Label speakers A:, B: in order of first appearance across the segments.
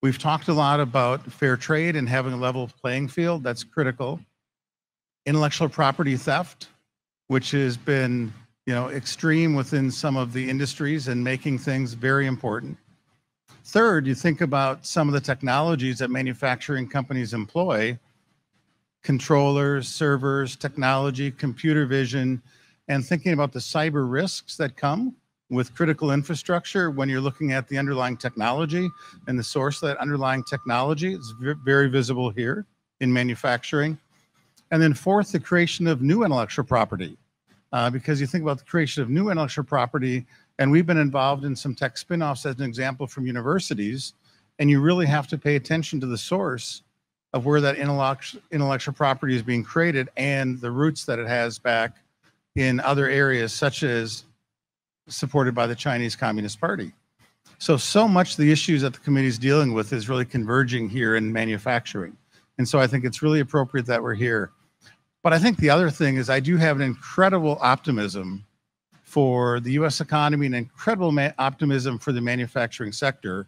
A: We've talked a lot about fair trade and having a level playing field. That's critical. Intellectual property theft, which has been, extreme within some of the industries and making things very important. Third, you think about some of the technologies that manufacturing companies employ: controllers, servers, technology, computer vision, and thinking about the cyber risks that come with critical infrastructure when you're looking at the underlying technology and the source of that underlying technology. It's very visible here in manufacturing. And then fourth, the creation of new intellectual property, because you think about the creation of new intellectual property, and we've been involved in some tech spinoffs as an example from universities, and you really have to pay attention to the source of where that intellectual property is being created and the roots that it has back in other areas, such as supported by the Chinese Communist Party. So much of the issues that the committee is dealing with is really converging here in manufacturing. And so I think it's really appropriate that we're here. But I think the other thing is I do have an incredible optimism for the US economy and incredible optimism for the manufacturing sector,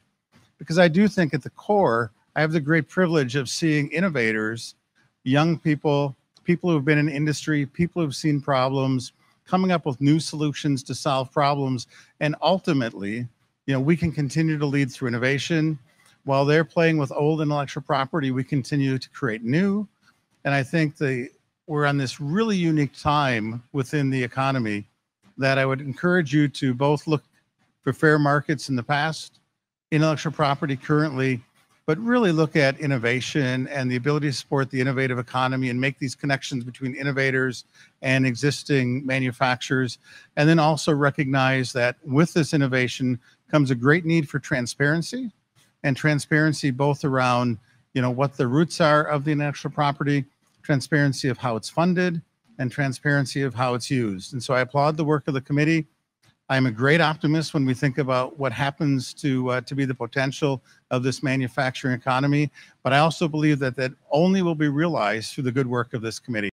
A: because I do think at the core, I have the great privilege of seeing innovators, young people, people who've been in industry, people who've seen problems, coming up with new solutions to solve problems. And ultimately, we can continue to lead through innovation. While they're playing with old intellectual property, we continue to create new. And I think we're on this really unique time within the economy that I would encourage you to both look for fair markets in the past, intellectual property currently, but really look at innovation and the ability to support the innovative economy and make these connections between innovators and existing manufacturers. And then also recognize that with this innovation comes a great need for transparency, and transparency both around, what the roots are of the intellectual property, transparency of how it's funded, and transparency of how it's used. And so I applaud the work of the committee. I'm a great optimist when we think about what happens to be the potential of this manufacturing economy. But I also believe that only will be realized through the good work of this committee.